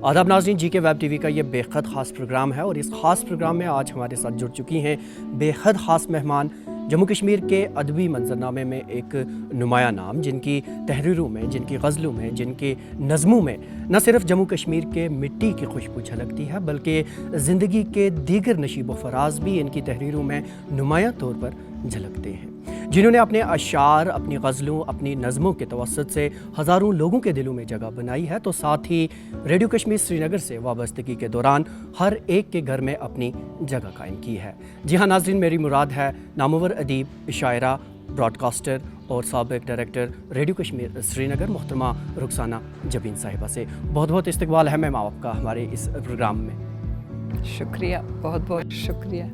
आदाब नाज़रीन, जी के वेब टीवी का ये बेहद ख़ास प्रोग्राम है और इस ख़ास प्रोग्राम में आज हमारे साथ जुड़ चुकी हैं बेहद ख़ास मेहमान, जम्मू कश्मीर के अदबी मंजरनामे में एक नुमाया नाम, जिनकी तहरीरों में, जिनकी गज़लों में, जिनकी नज़मों में न सिर्फ जम्मू कश्मीर के मिट्टी की खुशबू झलकती है बल्कि ज़िंदगी के दीगर नशीब व फराज भी इनकी तहरीरों में नुमाया तौर पर झलकते हैं, जिन्होंने अपने अशार, अपनी गज़लों, अपनी नज़मों के तवस्सुत से हज़ारों लोगों के दिलों में जगह बनाई है, तो साथ ही रेडियो कश्मीर श्रीनगर से वाबस्तगी के दौरान हर एक के घर में अपनी जगह कायम की है। जी हाँ नाज़रीन, मेरी मुराद है नामवर अदीब, शायरा, ब्रॉडकास्टर और साबिक़ डायरेक्टर रेडियो कश्मीर श्रीनगर मोहतरमा रुखसाना जबीन साहिबा से। बहुत बहुत इस्तकबाल है मैम आपका हमारे इस प्रोग्राम में। शुक्रिया, बहुत बहुत शुक्रिया।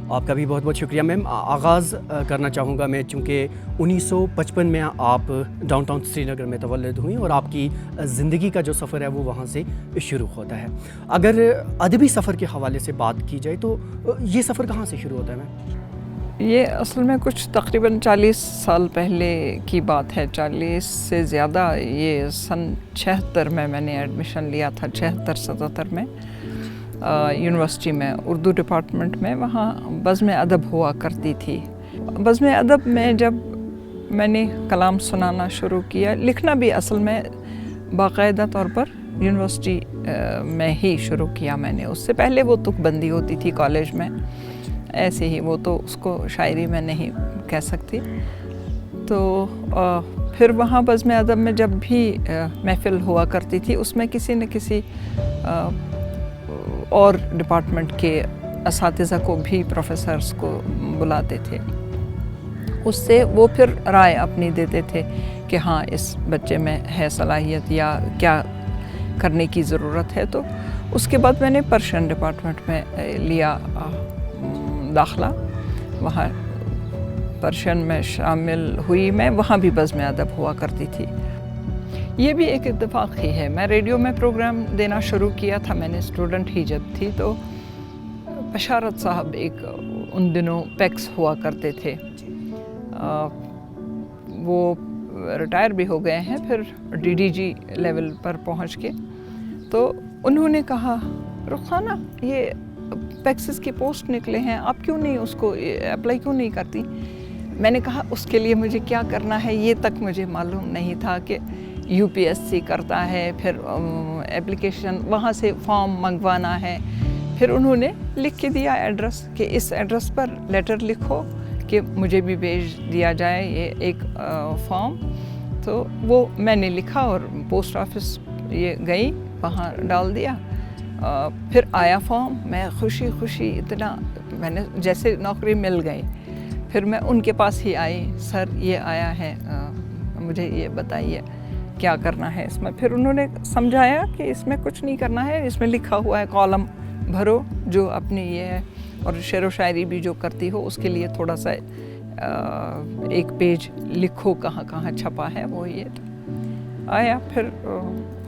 आपका भी बहुत बहुत शुक्रिया मैम। आगाज़ करना चाहूँगा मैं, चूँकि 1955 में आप डाउनटाउन श्रीनगर में तवल्लुद हुई और आपकी ज़िंदगी का जो सफ़र है वो वहाँ से शुरू होता है। अगर अदबी सफ़र के हवाले से बात की जाए तो ये सफ़र कहाँ से शुरू होता है मैम? ये असल में कुछ तकरीबन 40 साल पहले की बात है, 40 से ज़्यादा। ये सन 76 में मैंने एडमिशन लिया था, 76-77 में यूनिवर्सिटी में, उर्दू डिपार्टमेंट में। वहाँ बज़्म अदब हुआ करती थी। बज़्म अदब में जब मैंने कलाम सुनाना शुरू किया, लिखना भी असल में बाकायदा तौर पर यूनिवर्सिटी में ही शुरू किया मैंने। उससे पहले वो तुकबंदी होती थी कॉलेज में, ऐसे ही, वो तो उसको शायरी में नहीं कह सकती। तो फिर वहाँ बज़्म अदब में जब भी महफ़िल हुआ करती थी, उसमें किसी न किसी और डिपार्टमेंट के असातिज़ा को भी, प्रोफेसर्स को बुलाते थे। उससे वो फिर राय अपनी देते थे कि हाँ, इस बच्चे में है सलाहियत या क्या करने की ज़रूरत है। तो उसके बाद मैंने पर्शियन डिपार्टमेंट में लिया दाखला। वहाँ पर्शियन में शामिल हुई मैं, वहाँ भी बज़्म अदब हुआ करती थी। ये भी एक इत्तेफाक ही है, मैं रेडियो में प्रोग्राम देना शुरू किया था, मैंने स्टूडेंट ही जब थी। तो बशारत साहब एक उन दिनों पैक्स हुआ करते थे, वो रिटायर भी हो गए हैं, फिर डीडीजी लेवल पर पहुंच के। तो उन्होंने कहा, रुखसाना ये पैक्सेस की पोस्ट निकले हैं, आप क्यों नहीं उसको अप्लाई क्यों नहीं करती? मैंने कहा उसके लिए मुझे क्या करना है ये तक मुझे मालूम नहीं था कि यूपीएससी करता है, फिर एप्लीकेशन वहाँ से फॉर्म मंगवाना है। फिर उन्होंने लिख के दिया एड्रेस कि इस एड्रेस पर लेटर लिखो कि मुझे भी भेज दिया जाए ये एक फॉर्म। तो वो मैंने लिखा और पोस्ट ऑफिस ये गई, वहाँ डाल दिया। फिर आया फॉर्म, मैं खुशी खुशी इतना, मैंने जैसे नौकरी मिल गई। फिर मैं उनके पास ही आई, सर ये आया है, मुझे ये बताइए क्या करना है इसमें। फिर उन्होंने समझाया कि इसमें कुछ नहीं करना है, इसमें लिखा हुआ है कॉलम भरो जो अपनी ये है, और शेर व शायरी भी जो करती हो उसके लिए थोड़ा सा एक पेज लिखो कहाँ कहाँ छपा है वो। ये आया, फिर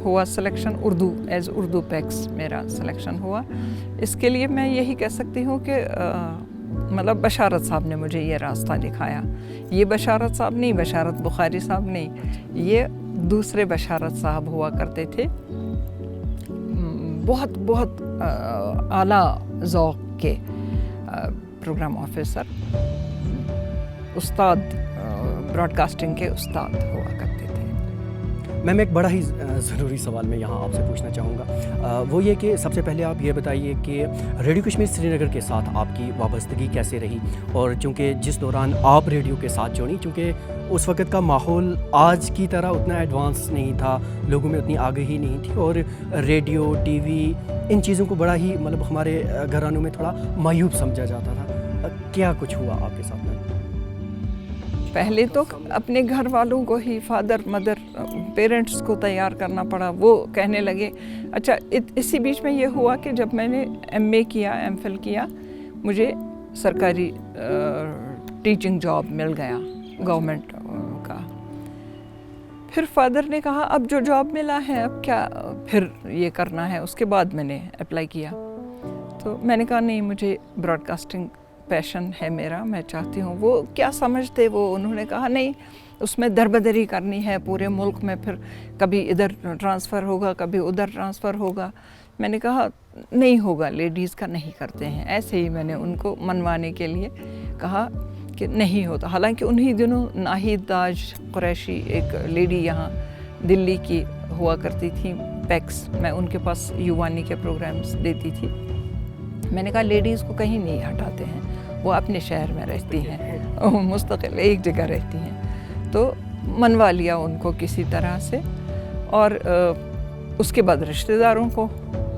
हुआ सिलेक्शन, उर्दू एज उर्दू पैक्स मेरा सिलेक्शन हुआ। इसके लिए मैं यही कह सकती हूँ कि मतलब बशारत साहब ने मुझे ये रास्ता दिखाया। ये बशारत साहब नहीं, बशारत बुखारी साहब नहीं, ये दूसरे बशारत साहब हुआ करते थे, बहुत बहुत आला ज़ौक़ के प्रोग्राम ऑफिसर, उस्ताद, ब्रॉडकास्टिंग के उस्ताद हुआ करते थे। मैम एक बड़ा ही ज़रूरी सवाल मैं यहाँ आपसे पूछना चाहूँगा, वो ये कि सबसे पहले आप ये बताइए कि रेडियो कश्मीर श्रीनगर के साथ आपकी वाबस्तगी कैसे रही, और चूँकि जिस दौरान आप रेडियो के साथ जुड़ी, चूँकि उस वक़्त का माहौल आज की तरह उतना एडवांस नहीं था, लोगों में उतनी आगाही नहीं थी, और रेडियो, टीवी, इन चीज़ों को बड़ा ही मतलब हमारे घरानों में थोड़ा मायूब समझा जाता था। क्या कुछ हुआ आपके साथ में? पहले तो अपने घर वालों को ही, फादर मदर पेरेंट्स को तैयार करना पड़ा। वो कहने लगे, अच्छा इसी बीच में ये हुआ कि जब मैंने एमए किया, एमफिल किया, मुझे सरकारी टीचिंग जॉब मिल गया गवर्नमेंट का। फिर फादर ने कहा अब जो जॉब मिला है अब क्या फिर ये करना है। उसके बाद मैंने अप्लाई किया, तो मैंने कहा नहीं, मुझे ब्रॉडकास्टिंग पैशन है मेरा, मैं चाहती हूँ। वो क्या समझते वो, उन्होंने कहा नहीं उसमें दरबदरी करनी है पूरे मुल्क में, फिर कभी इधर ट्रांसफ़र होगा कभी उधर ट्रांसफ़र होगा। मैंने कहा नहीं होगा, लेडीज़ का नहीं करते हैं। ऐसे ही मैंने उनको मनवाने के लिए कहा कि नहीं होता। हालांकि उन्हीं दिनों नाहिद ताज कुरैशी एक लेडी यहाँ दिल्ली की हुआ करती थी, पैक्स, मैं उनके पास युवानी के प्रोग्राम्स देती थी। मैंने कहा लेडीज़ को कहीं नहीं हटाते हैं, वो अपने शहर में रहती हैं, मुस्तकिल एक जगह रहती हैं। तो मनवा लिया उनको किसी तरह से, और उसके बाद रिश्तेदारों को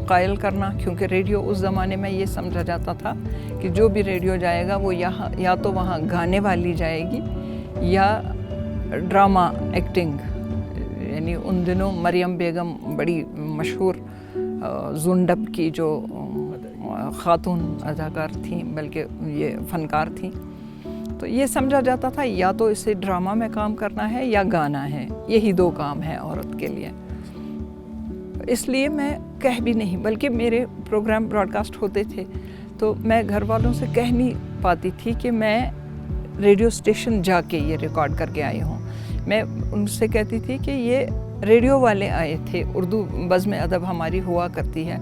कायल करना, क्योंकि रेडियो उस ज़माने में ये समझा जाता था कि जो भी रेडियो जाएगा वो यहाँ या तो वहाँ गाने वाली जाएगी या ड्रामा एक्टिंग। यानी उन दिनों मरियम बेगम बड़ी मशहूर जुंडब की जो ख़ातून अदाकार थी, बल्कि ये फ़नकार थी। तो ये समझा जाता था या तो इसे ड्रामा में काम करना है या गाना है, यही दो काम है औरत के लिए। इसलिए मैं कह भी नहीं, बल्कि मेरे प्रोग्राम ब्रॉडकास्ट होते थे तो मैं घर वालों से कह नहीं पाती थी कि मैं रेडियो स्टेशन जाके ये रिकॉर्ड करके आई हूँ। मैं उनसे कहती थी कि ये रेडियो वाले आए थे, उर्दू बज़्म अदब हमारी हुआ करती है,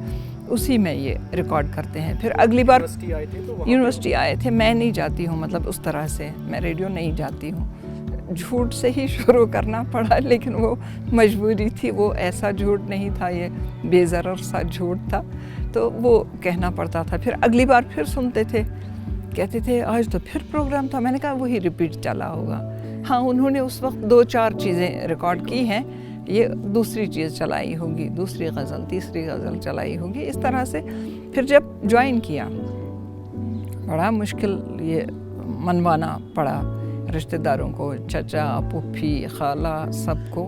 उसी में ये रिकॉर्ड करते हैं। फिर अगली बार यूनिवर्सिटी आए थे, मैं नहीं जाती हूँ, मतलब उस तरह से मैं रेडियो नहीं जाती हूँ। झूठ से ही शुरू करना पड़ा, लेकिन वो मजबूरी थी, वो ऐसा झूठ नहीं था, ये बेज़रर सा झूठ था, तो वो कहना पड़ता था। फिर अगली बार फिर सुनते थे, कहते थे आज तो फिर प्रोग्राम था। मैंने कहा वही रिपीट चला होगा। हाँ, उन्होंने उस वक्त 2-4 चीज़ें रिकॉर्ड की हैं, ये दूसरी चीज़ चलाई होगी, दूसरी गज़ल, तीसरी गज़ल चलाई होगी, इस तरह से। फिर जब ज्वाइन किया बड़ा मुश्किल ये मनवाना पड़ा रिश्तेदारों को, चचा, पुप्पी, खाला, सबको।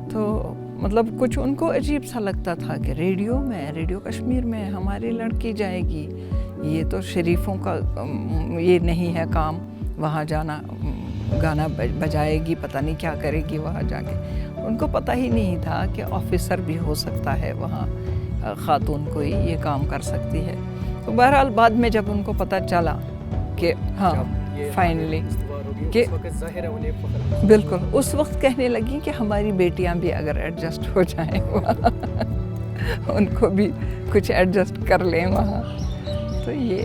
तो मतलब कुछ उनको अजीब सा लगता था कि रेडियो में, रेडियो कश्मीर में हमारी लड़की जाएगी, ये तो शरीफों का ये नहीं है काम, वहाँ जाना गाना बजाएगी, पता नहीं क्या करेगी वहाँ जाके। उनको पता ही नहीं था कि ऑफिसर भी हो सकता है वहाँ, ख़ातून कोई ये काम कर सकती है। तो बहरहाल बाद में जब उनको पता चला कि हाँ फाइनली कि बिल्कुल, उस वक्त कहने लगी कि हमारी बेटियां भी अगर एडजस्ट हो जाएं वहाँ उनको भी कुछ एडजस्ट कर लें वहाँ। तो ये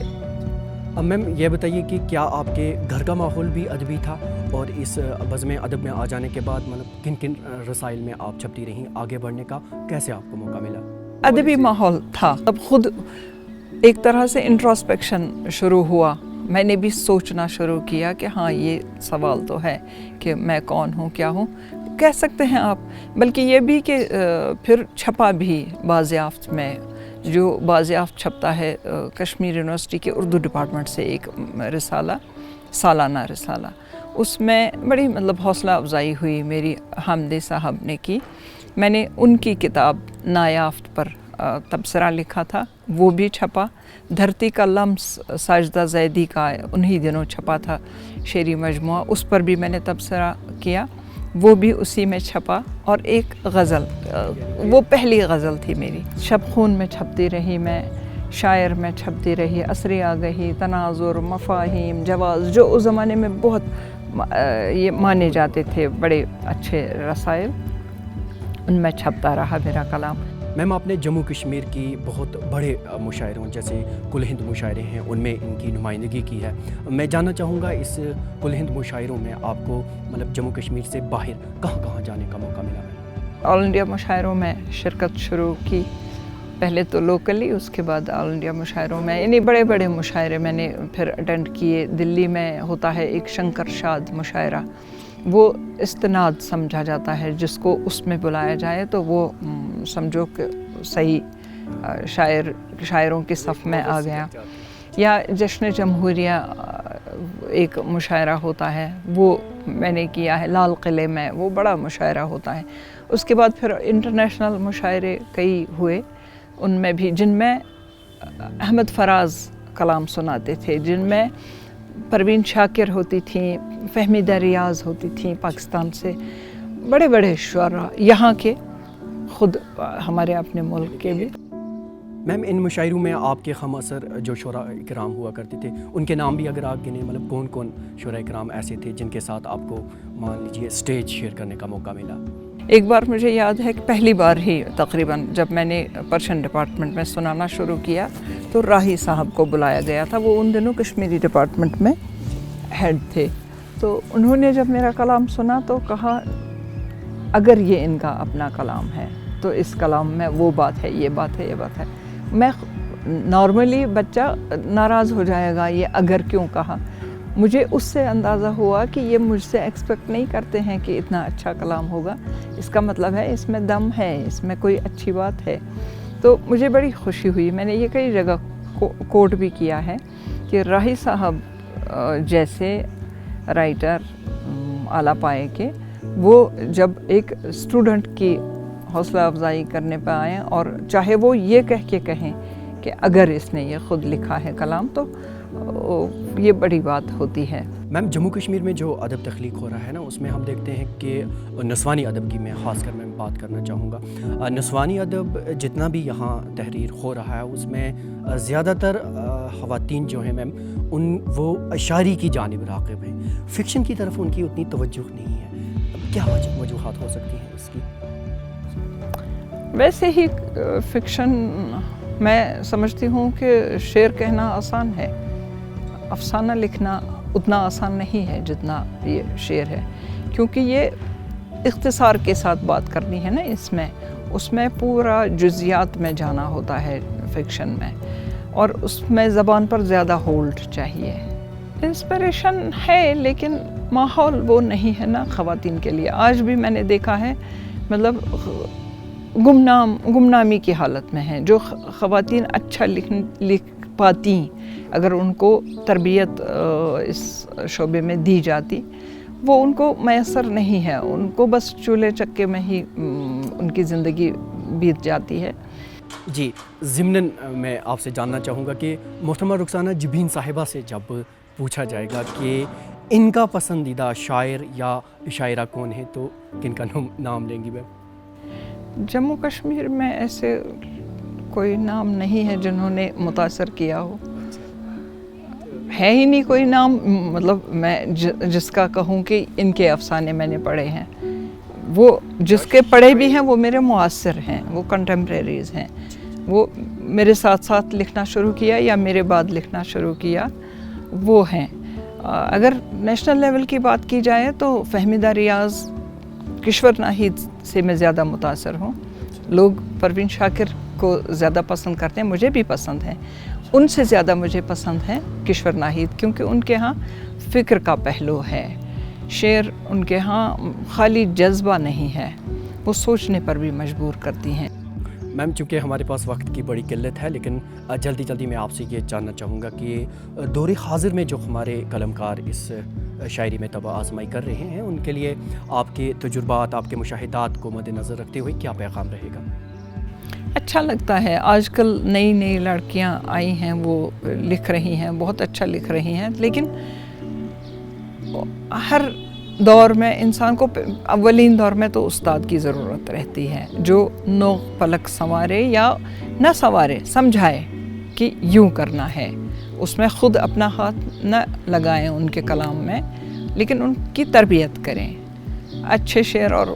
अब मैम ये बताइए कि क्या आपके घर का माहौल भी अदबी था, और इस बज़्म अदब में आ जाने के बाद मतलब किन किन रसाइल में आप छपती रहीं, आगे बढ़ने का कैसे आपको मौका मिला? अदबी माहौल था। अब खुद एक तरह से इंट्रोस्पेक्शन शुरू हुआ, मैंने भी सोचना शुरू किया कि हाँ ये सवाल तो है कि मैं कौन हूँ, क्या हूँ, कह सकते हैं आप। बल्कि ये भी कि फिर छपा भी बाज़याफ्त में, जो बाज़याफ्त छपता है कश्मीर यूनिवर्सिटी के उर्दू डिपार्टमेंट से एक रिसाला, सालाना रिसाला, उसमें बड़ी मतलब हौसला अफजाई हुई मेरी, हमदे साहब ने की। मैंने उनकी किताब नायाफ्त पर तबसरा लिखा था, वो भी छपा। धरती का लम्स साजिदा ज़ैदी का उन्हीं दिनों छपा था शेरी मजमुआ, उस पर भी मैंने तबसरा किया, वो भी उसी में छपा। और एक गज़ल, वो पहली गज़ल थी मेरी, शब खून में छपती रही मैं, शायर में छपती रही, असरी आ गई, तनाजुर, मफाहिम, जवाज़, जो उस ज़माने में बहुत ये माने जाते थे बड़े अच्छे रसाइल, उनमें छपता रहा मेरा कलाम। मैम आपने जम्मू कश्मीर की बहुत बड़े मुशायरों जैसे कुल हिंद मुशायरे हैं उनमें इनकी नुमाइंदगी की है। मैं जानना चाहूँगा इस कुल हिंद मुशायरों में आपको मतलब जम्मू कश्मीर से बाहर कहाँ कहाँ जाने का मौका मिला है? ऑल इंडिया मुशायरों में शिरकत शुरू की, पहले तो लोकली, उसके बाद ऑल इंडिया मुशायरों में, यानी बड़े बड़े मुशायरे मैंने फिर अटेंड किए। दिल्ली में होता है एक शंकर शाद मुशायरा, वो इस्तिनाद समझा जाता है, जिसको उसमें बुलाया जाए तो वो समझो कि सही शायरों के सफ़ में आ गया। या जश्न जमहूरिया एक मुशायरा होता है, वो मैंने किया है लाल किले में, वो बड़ा मुशायरा होता है। उसके बाद फिर इंटरनेशनल मुशायरे कई हुए, उनमें भी जिनमें अहमद फराज कलाम सुनाते थे, जिनमें परवीन शाकिर होती थी, फहमीदा रियाज होती थी पाकिस्तान से, बड़े बड़े शुअरा यहाँ के, खुद हमारे अपने मुल्क के भी। میم ان مشاعروں میں آپ کے ہم اثر جو شعراء کرام ہوا کرتے تھے ان کے نام بھی اگر آپ گنیں، مطلب کون کون شعراء کرام ایسے تھے جن کے ساتھ آپ کو مان لیجیے اسٹیج شیئر کرنے کا موقع ملا؟ ایک بار مجھے یاد ہے کہ پہلی بار ہی تقریباً جب میں نے پرشین ڈپارٹمنٹ میں سنانا شروع کیا تو راہی صاحب کو بلایا گیا تھا، وہ ان دنوں کشمیری ڈپارٹمنٹ میں ہیڈ تھے. تو انہوں نے جب میرا کلام سنا تو کہا اگر یہ ان کا اپنا کلام ہے تو اس کلام میں وہ بات ہے، یہ بات ہے، یہ بات ہے. میں نارملی بچہ ناراض ہو جائے گا یہ اگر کیوں کہا. مجھے اس سے اندازہ ہوا کہ یہ مجھ سے ایکسپیکٹ نہیں کرتے ہیں کہ اتنا اچھا کلام ہوگا، اس کا مطلب ہے اس میں دم ہے، اس میں کوئی اچھی بات ہے. تو مجھے بڑی خوشی ہوئی. میں نے یہ کئی جگہ کوٹ بھی کیا ہے کہ راہی صاحب جیسے رائٹر اعلیٰ پائے کے، وہ جب ایک اسٹوڈنٹ کی حوصلہ افزائی کرنے پہ آئیں اور چاہے وہ یہ کہہ کے کہیں کہ اگر اس نے یہ خود لکھا ہے کلام تو یہ بڑی بات ہوتی ہے. میم جموں کشمیر میں جو ادب تخلیق ہو رہا ہے نا، اس میں ہم دیکھتے ہیں کہ نسوانی ادب کی میں خاص کر میں بات کرنا چاہوں گا. نسوانی ادب جتنا بھی یہاں تحریر ہو رہا ہے اس میں زیادہ تر خواتین جو ہیں میم وہ شاعری کی جانب راغب ہیں، فکشن کی طرف ان کی اتنی توجہ نہیں ہے. کیا وجوہات ہو سکتی ہیں اس کی؟ ویسے ہی فکشن میں سمجھتی ہوں کہ شعر کہنا آسان ہے، افسانہ لکھنا اتنا آسان نہیں ہے جتنا یہ شعر ہے، کیونکہ یہ اختصار کے ساتھ بات کرنی ہے نا. اس میں پورا جزیات میں جانا ہوتا ہے فکشن میں، اور اس میں زبان پر زیادہ ہولڈ چاہیے. انسپریشن ہے لیکن ماحول وہ نہیں ہے نا خواتین کے لیے. آج بھی میں نے دیکھا ہے مطلب گمنامی کی حالت میں ہیں. جو خواتین اچھا لکھ پاتی اگر ان کو تربیت اس شعبے میں دی جاتی، وہ ان کو میسر نہیں ہے. ان کو بس چولہے چکے میں ہی ان کی زندگی بیت جاتی ہے. جی ضمناً میں آپ سے جاننا چاہوں گا کہ محترمہ رخسانہ جبین صاحبہ سے جب پوچھا جائے گا کہ ان کا پسندیدہ شاعر یا شاعرہ کون ہے تو کن کا نام لیں گی میم؟ جموں کشمیر میں ایسے کوئی نام نہیں ہے جنہوں نے متاثر کیا ہو. ہے ہی نہیں کوئی نام. مطلب میں جس کا کہوں کہ ان کے افسانے میں نے پڑھے ہیں، وہ جس کے پڑھے بھی ہیں وہ میرے معاصر ہیں، وہ کنٹمپریریز ہیں. وہ میرے ساتھ ساتھ لکھنا شروع کیا یا میرے بعد لکھنا شروع کیا وہ ہیں. اگر نیشنل لیول کی بات کی جائے تو فہمیدہ ریاض، کشور ناہید سے میں زیادہ متاثر ہوں. لوگ پروین شاکر کو زیادہ پسند کرتے ہیں، مجھے بھی پسند ہیں. ان سے زیادہ مجھے پسند ہے کشور ناہید، کیونکہ ان کے ہاں فکر کا پہلو ہے. شعر ان کے ہاں خالی جذبہ نہیں ہے، وہ سوچنے پر بھی مجبور کرتی ہیں. میم چونکہ ہمارے پاس وقت کی بڑی قلت ہے، لیکن جلدی میں آپ سے یہ جاننا چاہوں گا کہ دور حاضر میں جو ہمارے قلمکار اس شاعری میں طبع آزمائی کر رہے ہیں ان کے لیے آپ کے تجربات، آپ کے مشاہدات کو مد نظر رکھتے ہوئے کیا پیغام رہے گا؟ اچھا لگتا ہے آج کل نئی لڑکیاں آئی ہیں، وہ لکھ رہی ہیں، بہت اچھا لکھ رہی ہیں. لیکن ہر دور میں انسان کو اولین دور میں تو استاد کی ضرورت رہتی ہے، جو نوق پلک سنوارے یا نہ سنوارے، سمجھائے کہ یوں کرنا ہے. اس میں خود اپنا ہاتھ نہ لگائیں ان کے کلام میں، لیکن ان کی تربیت کریں. اچھے شعر اور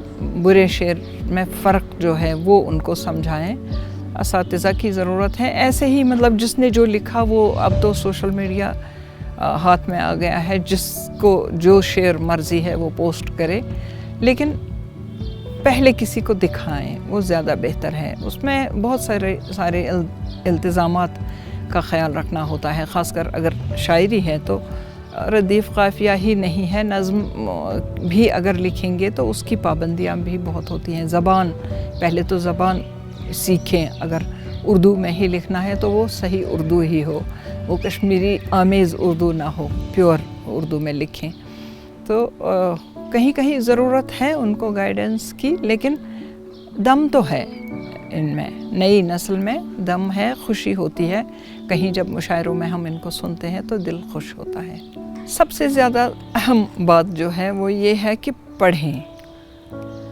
برے شعر میں فرق جو ہے وہ ان کو سمجھائیں. اساتذہ کی ضرورت ہے. ایسے ہی مطلب جس نے جو لکھا وہ اب تو سوشل میڈیا ہاتھ میں آ گیا ہے، جس کو جو شعر مرضی ہے وہ پوسٹ کرے، لیکن پہلے کسی کو دکھائیں، وہ زیادہ بہتر ہے. اس میں بہت سارے التزامات کا خیال رکھنا ہوتا ہے، خاص کر اگر شاعری ہے تو ردیف قافیہ ہی نہیں ہے، نظم بھی اگر لکھیں گے تو اس کی پابندیاں بھی بہت ہوتی ہیں. زبان، پہلے تو زبان سیکھیں. اگر اردو میں ہی لکھنا ہے تو وہ صحیح اردو ہی ہو، وہ کشمیری آمیز اردو نہ ہو، پیور اردو میں لکھیں. تو کہیں ضرورت ہے ان کو گائیڈنس کی، لیکن دم تو ہے ان میں. نئی نسل میں دم ہے، خوشی ہوتی ہے. کہیں جب مشاعروں میں ہم ان کو سنتے ہیں تو دل خوش ہوتا ہے. سب سے زیادہ اہم بات جو ہے وہ یہ ہے کہ پڑھیں.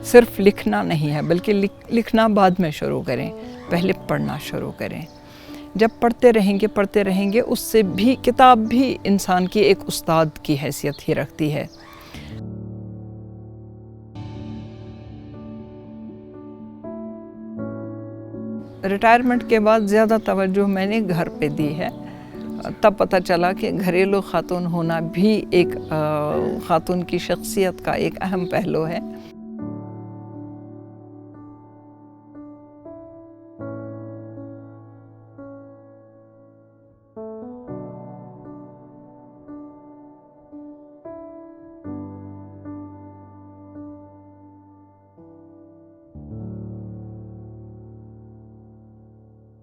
صرف لکھنا نہیں ہے، بلکہ لکھنا بعد میں شروع کریں، پہلے پڑھنا شروع کریں. جب پڑھتے رہیں گے اس سے بھی کتاب بھی انسان کی ایک استاد کی حیثیت ہی رکھتی ہے. ریٹائرمنٹ کے بعد زیادہ توجہ میں نے گھر پہ دی ہے. تب پتہ چلا کہ گھریلو خاتون ہونا بھی ایک خاتون کی شخصیت کا ایک اہم پہلو ہے.